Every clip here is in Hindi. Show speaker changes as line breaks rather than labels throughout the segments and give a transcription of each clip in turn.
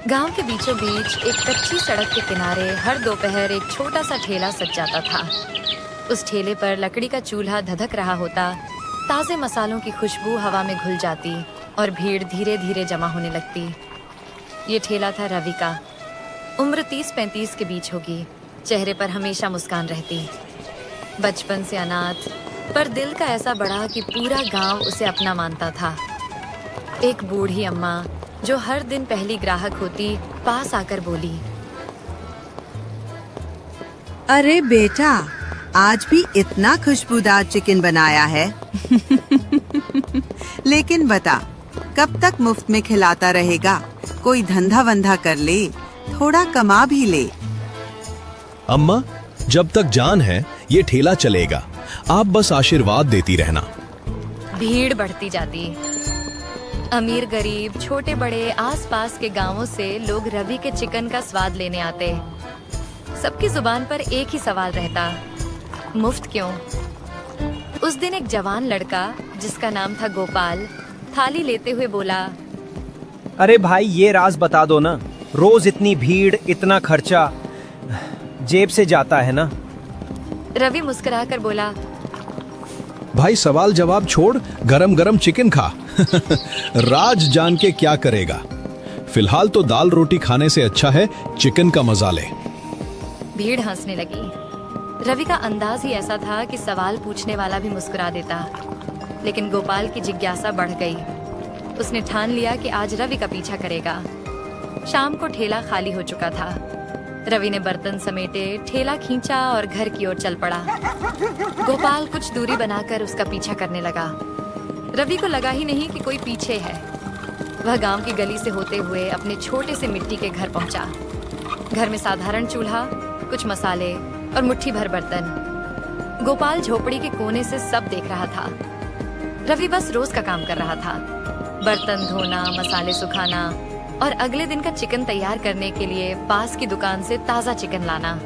गांव के बीचों बीच एक कच्ची सड़क के किनारे हर दोपहर एक छोटा सा ठेला सज जाता था। उस ठेले पर लकड़ी का चूल्हा धधक रहा होता, ताजे मसालों की खुशबू हवा में घुल जाती और भीड़ धीरे धीरे जमा होने लगती। ये ठेला था रवि का। उम्र 30-35 के बीच होगी। चेहरे पर हमेशा मुस्कान रहती। बचपन से अनाथ, पर दिल का ऐसा बड़ा कि पूरा गांव उसे अपना मानता था। एक बूढ़ी अम्मा जो हर दिन पहली ग्राहक होती, पास आकर बोली,
अरे बेटा, आज भी इतना खुशबूदार चिकन बनाया है। लेकिन बता, कब तक मुफ्त में खिलाता रहेगा? कोई धंधा वंधा कर ले, थोड़ा कमा भी ले।
अम्मा, जब तक जान है ये ठेला चलेगा। आप बस आशीर्वाद देती रहना।
भीड़ बढ़ती जाती। अमीर गरीब, छोटे बड़े, आसपास के गांवों से लोग रवि के चिकन का स्वाद लेने आते। सबकी जुबान पर एक ही सवाल रहता, मुफ्त क्यों? उस दिन एक जवान लड़का जिसका नाम था गोपाल, थाली लेते हुए बोला,
अरे भाई, ये राज बता दो ना। रोज इतनी भीड़, इतना खर्चा, जेब से जाता है ना।
रवि मुस्कुराकर बोला,
भाई सवाल जवाब छोड़, गरम गरम चिकन खा। राज जान के क्या करेगा? फिलहाल तो दाल रोटी खाने से अच्छा है चिकन का मजा ले।
भीड़ हंसने लगी। रवि का अंदाज ही ऐसा था कि सवाल पूछने वाला भी मुस्कुरा देता। लेकिन गोपाल की जिज्ञासा बढ़ गई। उसने ठान लिया कि आज रवि का पीछा करेगा। शाम को ठेला खाली हो चुका था। रवि ने बर्तन समेटे, ठेला खींचा और घर की ओर चल पड़ा। गोपाल कुछ दूरी बनाकर उसका पीछा करने लगा। रवि को लगा ही नहीं कि कोई पीछे है। वह गांव की गली से होते हुए अपने छोटे से मिट्टी के घर पहुंचा। घर में साधारण चूल्हा, कुछ मसाले और मुट्ठी भर बर्तन। गोपाल झोपड़ी के कोने से सब देख रहा था। रवि बस रोज का काम कर रहा था, बर्तन धोना, मसाले सुखाना और अगले दिन का चिकन तैयार करने के लिए पास की दुकान से ताजा चिकन लाना।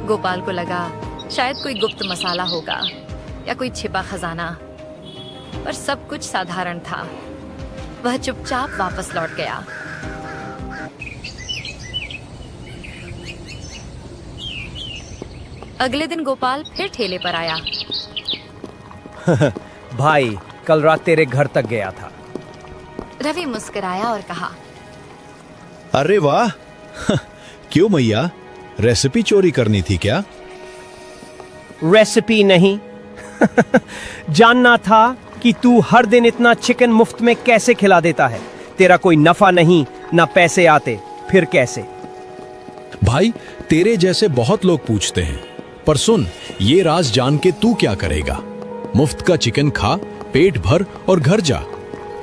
गोपाल को लगा शायद कोई गुप्त मसाला होगा या कोई छिपा खजाना, पर सब कुछ साधारण था। वह चुपचाप वापस लौट गया। अगले दिन गोपाल फिर ठेले पर आया।
भाई, कल रात तेरे घर तक गया था।
रवि मुस्कुराया और कहा,
अरे वाह। क्यों मैया, रेसिपी चोरी करनी थी क्या?
रेसिपी नहीं। जानना था कि तू हर दिन इतना चिकन मुफ्त में कैसे खिला देता है। तेरा कोई नफा नहीं, ना पैसे आते, फिर कैसे?
भाई, तेरे जैसे बहुत लोग पूछते हैं, पर सुन, ये राज जान के तू क्या करेगा? मुफ्त का चिकन खा, पेट भर और घर जा।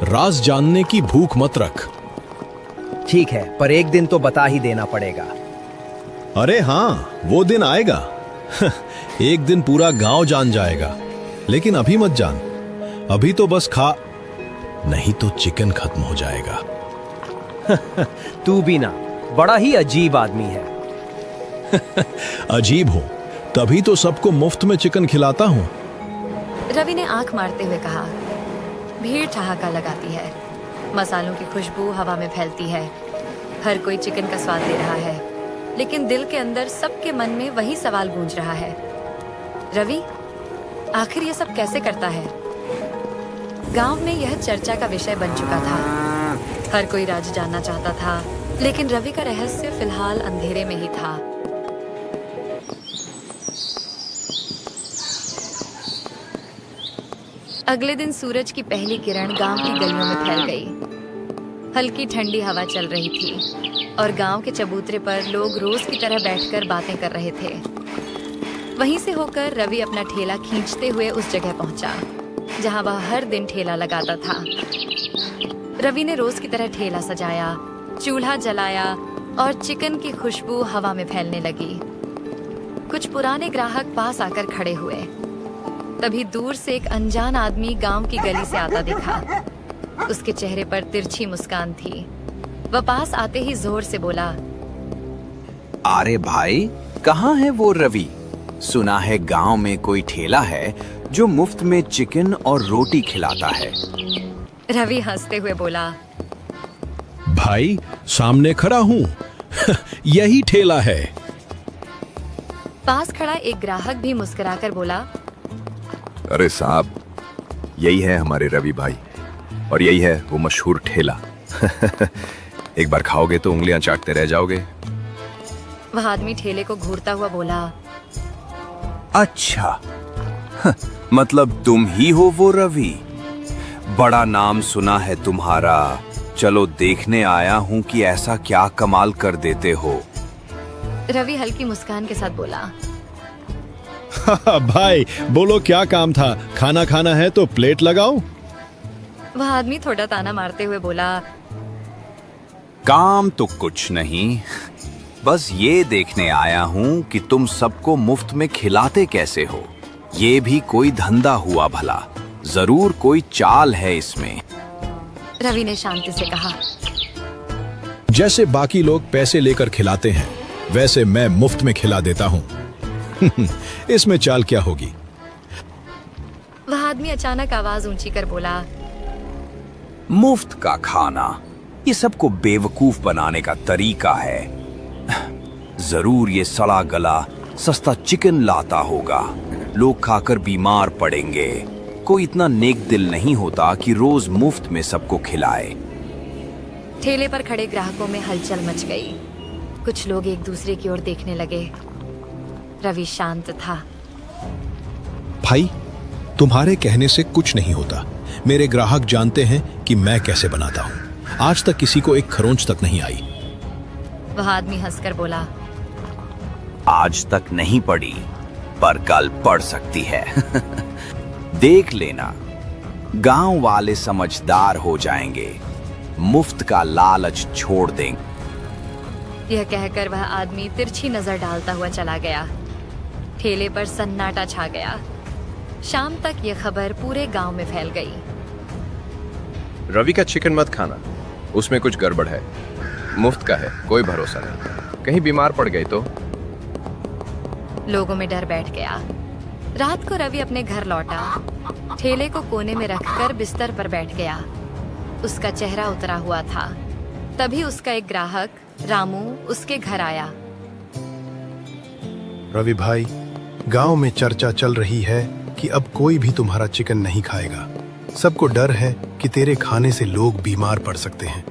राज जानने की भूख मत रख।
ठीक है, पर एक दिन तो बता ही देना पड़ेगा।
अरे हाँ, वो दिन आएगा। एक दिन पूरा गांव जान जाएगा। लेकिन अभी मत जान, अभी तो बस खा, नहीं तो चिकन खत्म हो जाएगा।
तू भी ना, बड़ा ही अजीब आदमी है।
अजीब हो तभी तो सबको मुफ्त में चिकन खिलाता हूं।
रवि ने आंख मारते हुए कहा, भीड़ ठहाका लगाती है, मसालों की खुशबू हवा में फैलती है। हर कोई चिकन का स्वाद ले रहा है, लेकिन दिल के अंदर सबके मन में वही सवाल गूंज रहा है, रवि आखिर ये सब कैसे करता है? गांव में यह चर्चा का विषय बन चुका था। हर कोई राज जानना चाहता था, लेकिन रवि का रहस्य फिलहाल अंधेरे में ही था। अगले दिन सूरज की पहली किरण गांव की गलियों में फैल गई। हल्की ठंडी हवा चल रही थी और गांव के चबूतरे पर लोग रोज की तरह बैठकर बातें कर रहे थे। वहीं से होकर रवि अपना ठेला खींचते हुए उस जगह पहुंचा जहां वह हर दिन ठेला लगाता था। रवि ने रोज की तरह ठेला सजाया, चूल्हा जलाया और चिकन की खुशबू हवा में फैलने लगी। कुछ पुराने ग्राहक पास आकर खड़े हुए। तभी दूर से एक अनजान आदमी गांव की गली से आता दिखा। उसके चेहरे पर तिरछी मुस्कान थी। वह पास आते ही जोर से बोला,
अरे भाई, कहाँ है वो रवि? सुना है गांव में कोई ठेला है जो मुफ्त में चिकन और रोटी खिलाता है।
रवि हंसते हुए बोला,
भाई सामने खड़ा हूं। यही ठेला है।
पास खड़ा एक ग्राहक भी मुस्कुराकर बोला,
अरे साहब, यही है हमारे रवि भाई, और यही है वो मशहूर ठेला। एक बार खाओगे तो उंगलियां चाटते रह जाओगे।
वह आदमी ठेले को घूरता हुआ बोला,
अच्छा, मतलब तुम ही हो वो रवि। बड़ा नाम सुना है तुम्हारा। चलो देखने आया हूँ कि ऐसा क्या कमाल कर देते हो।
रवि हल्की मुस्कान के साथ बोला,
भाई बोलो क्या काम था? खाना खाना है तो प्लेट लगाओ।
वह आदमी थोड़ा ताना मारते हुए बोला,
काम तो कुछ नहीं, बस ये देखने आया हूँ कि तुम सबको मुफ्त में खिलाते कैसे हो। ये भी कोई धंधा हुआ भला, जरूर कोई चाल है इसमें।
रवि ने शांति से कहा,
जैसे बाकी लोग पैसे लेकर खिलाते हैं, वैसे मैं मुफ्त में खिला देता हूं। इसमें चाल क्या होगी?
वह आदमी अचानक आवाज ऊंची कर बोला,
मुफ्त का खाना ये सबको बेवकूफ बनाने का तरीका है। जरूर ये सड़ा गला सस्ता चिकन लाता होगा। लोग खाकर बीमार पड़ेंगे। कोई इतना नेक दिल नहीं होता कि रोज मुफ्त में सबको खिलाए।
ठेले पर खड़े ग्राहकों में हलचल मच गई। कुछ लोग एक दूसरे की ओर देखने लगे। रवि शांत था।
भाई तुम्हारे कहने से कुछ नहीं होता। मेरे ग्राहक जानते हैं कि मैं कैसे बनाता हूं। आज तक किसी को एक खरोंच तक नहीं आई।
वह आदमी हंसकर बोला,
आज तक नहीं पड़ी, पर कल पड़ सकती है। देख लेना, गांव वाले समझदार हो जाएंगे, मुफ्त का लालच छोड़ देंगे।
यह कहकर वह आदमी तिरछी नजर डालता हुआ चला गया। ठेले पर सन्नाटा छा गया। शाम तक यह खबर पूरे गांव में फैल गई।
रवि का चिकन मत खाना, उसमें कुछ गड़बड़ है। मुफ्त का है, कोई भरोसा नहीं, कहीं बीमार पड़ गए तो।
लोगों में डर बैठ गया। रात को रवि अपने घर लौटा। ठेले को कोने में रखकर बिस्तर पर बैठ गया। उसका चेहरा उतरा हुआ था। तभी उसका एक ग्राहक रामू उसके घर आया।
रवि भाई, गांव में चर्चा चल रही है कि अब कोई भी तुम्हारा चिकन नहीं खाएगा। सबको डर है कि तेरे खाने से लोग बीमार पड़ सकते हैं।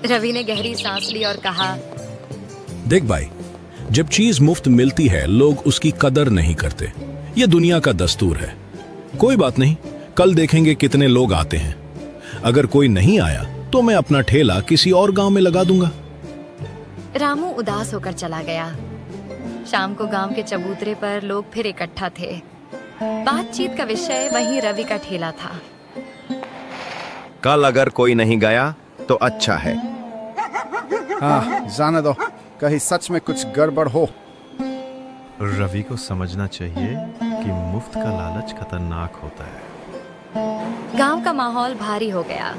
रवि ने गहरी सांस ली और कहा,
देख भाई, जब चीज मुफ्त मिलती है लोग उसकी कदर नहीं करते। यह दुनिया का दस्तूर है। कोई बात नहीं, कल देखेंगे कितने लोग आते हैं। अगर कोई नहीं आया तो मैं अपना ठेला किसी और गांव में लगा दूंगा।
रामू उदास होकर चला गया। शाम को गांव के चबूतरे पर लोग फिर इकट्ठा थे। बातचीत का विषय वहीं रवि का ठेला था।
कल अगर कोई नहीं गया तो अच्छा है।
हाँ, जाने दो, कहीं सच में कुछ गड़बड़ हो।
रवि को समझना चाहिए कि मुफ्त का लालच खतरनाक होता है।
गांव का माहौल भारी हो गया।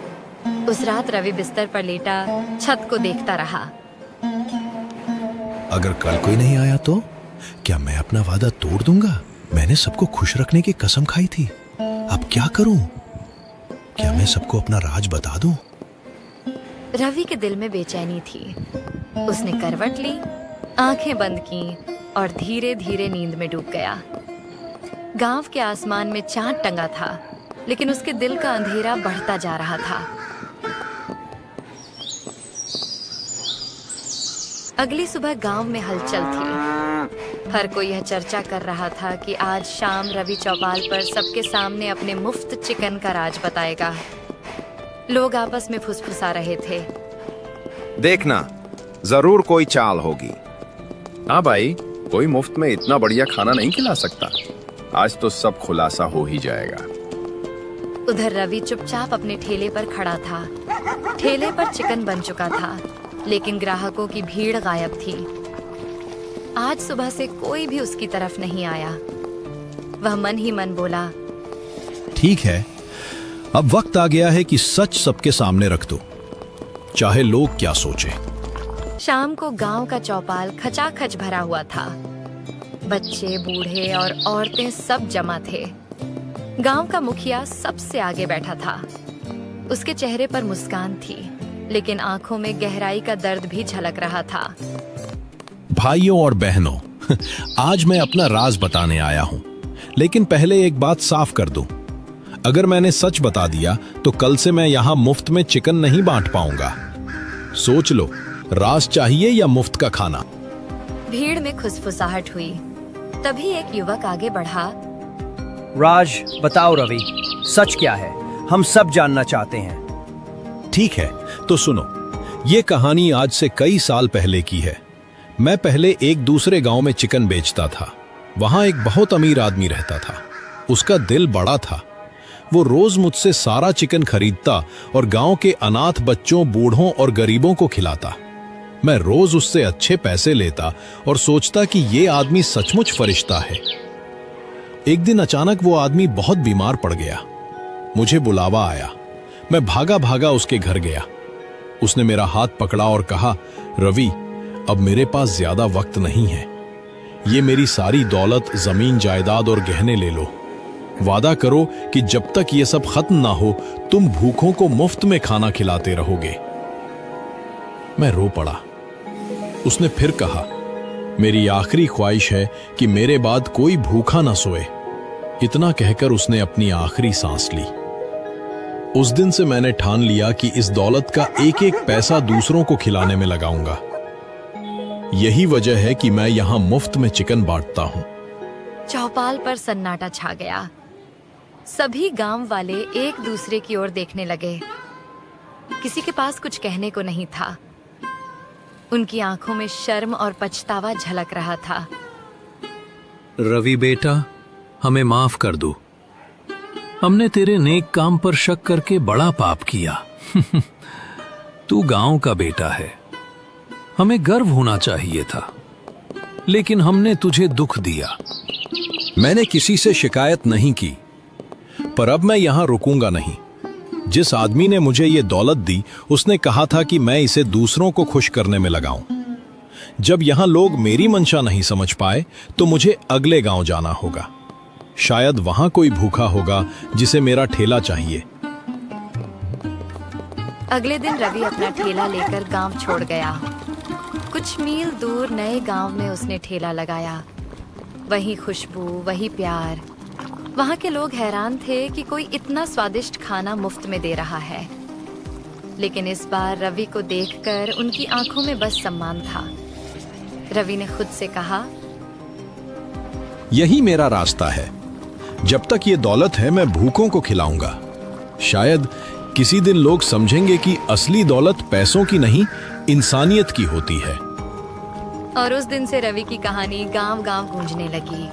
उस रात रवि बिस्तर पर लेटा छत को देखता रहा।
अगर कल कोई नहीं आया तो क्या मैं अपना वादा तोड़ दूंगा? मैंने सबको खुश रखने की कसम खाई थी। अब क्या करूं? क्या मैं सबको अपना राज बता दूं?
रवि के दिल में बेचैनी थी। उसने करवट ली, आंखें बंद की और धीरे धीरे नींद में डूब गया। गांव के आसमान में चांद टंगा था, लेकिन उसके दिल का अंधेरा बढ़ता जा रहा था। अगली सुबह गांव में हलचल थी। हर कोई यह चर्चा कर रहा था कि आज शाम रवि चौपाल पर सबके सामने अपने मुफ्त चिकन का राज बताएगा। लोग आपस में फुसफुसा रहे थे।
देखना, जरूर कोई चाल होगी।
हाँ भाई, कोई मुफ्त में इतना बढ़िया खाना नहीं खिला सकता। आज तो सब खुलासा हो ही जाएगा।
उधर रवि चुपचाप अपने ठेले पर खड़ा था। ठेले पर चिकन बन चुका था, लेकिन ग्राहकों की भीड़ गायब थी। आज सुबह से कोई भी उसकी तरफ नहीं आया। वह मन ही मन बोला,
ठीक है, अब वक्त आ गया है कि सच सबके सामने रख दो, चाहे लोग क्या सोचे।
शाम को गांव का चौपाल खचाखच भरा हुआ था। बच्चे, बूढ़े और औरतें सब जमा थे। गांव का मुखिया सबसे आगे बैठा था। उसके चेहरे पर मुस्कान थी, लेकिन आंखों में गहराई का दर्द भी झलक रहा था।
भाइयों और बहनों, आज मैं अपना राज बताने आया हूं, लेकिन पहले एक बात साफ कर दूं। अगर मैंने सच बता दिया तो कल से मैं यहां मुफ्त में चिकन नहीं बांट पाऊंगा। सोच लो, राज चाहिए या मुफ्त का खाना?
भीड़ में खुसफुसाहट हुई। तभी एक युवक आगे बढ़ा।
राज, बताओ रवि, सच क्या है? हम सब जानना चाहते हैं।
ठीक है, तो सुनो। ये कहानी आज से कई साल पहले की है। मैं पहले एक दूसरे गांव में चिकन बेचता था। वहां एक बहुत अमीर आदमी रहता था। उसका दिल बड़ा था। वो रोज मुझसे सारा चिकन खरीदता और गांव के अनाथ बच्चों, बूढ़ों और गरीबों को खिलाता। मैं रोज उससे अच्छे पैसे लेता और सोचता कि ये आदमी सचमुच फरिश्ता है। एक दिन अचानक वो आदमी बहुत बीमार पड़ गया। मुझे बुलावा आया। मैं भागा भागा उसके घर गया। उसने मेरा हाथ पकड़ा और कहा, रवि, अब मेरे पास ज्यादा वक्त नहीं है। ये मेरी सारी दौलत, जमीन जायदाद और गहने ले लो। वादा करो कि जब तक ये सब खत्म ना हो तुम भूखों को मुफ्त में खाना खिलाते रहोगे। मैं रो पड़ा। उसने फिर कहा, मेरी आखिरी ख्वाहिश है कि मेरे बाद कोई भूखा ना सोए। इतना कहकर उसने अपनी आखिरी सांस ली। उस दिन से मैंने ठान लिया कि इस दौलत का एक एक पैसा दूसरों को खिलाने में लगाऊंगा। यही वजह है कि मैं यहां मुफ्त में चिकन बांटता हूं।
चौपाल पर सन्नाटा छा गया। सभी गांव वाले एक दूसरे की ओर देखने लगे। किसी के पास कुछ कहने को नहीं था। उनकी आंखों में शर्म और पछतावा झलक रहा था।
रवि बेटा, हमें माफ कर दो। हमने तेरे नेक काम पर शक करके बड़ा पाप किया। तू गांव का बेटा है, हमें गर्व होना चाहिए था, लेकिन हमने तुझे दुख दिया। मैंने किसी से शिकायत नहीं की, पर अब मैं यहां रुकूंगा नहीं। जिस आदमी ने मुझे ये दौलत दी, उसने कहा था कि मैं इसे दूसरों को खुश करने में लगाऊं। जब यहां लोग मेरी मंशा नहीं समझ पाए, तो मुझे अगले गांव जाना होगा। शायद वहां कोई भूखा होगा जिसे मेरा ठेला चाहिए।
अगले दिन रवि अपना ठेला लेकर गांव छोड़ गया। कुछ मील दूर नए गांव में उसने ठेला लगाया। वही खुशबू, वही प्यार। वहां के लोग हैरान थे कि कोई इतना स्वादिष्ट खाना मुफ्त में दे रहा है। लेकिन इस बार रवि को देखकर उनकी आंखों में बस सम्मान था। रवि ने खुद से कहा,
यही मेरा रास्ता है। जब तक ये दौलत है मैं भूखों को खिलाऊंगा। शायद किसी दिन लोग समझेंगे कि असली दौलत पैसों की नहीं, इंसानियत की होती है।
और उस दिन से रवि की कहानी गांव-गांव गूंजने लगी।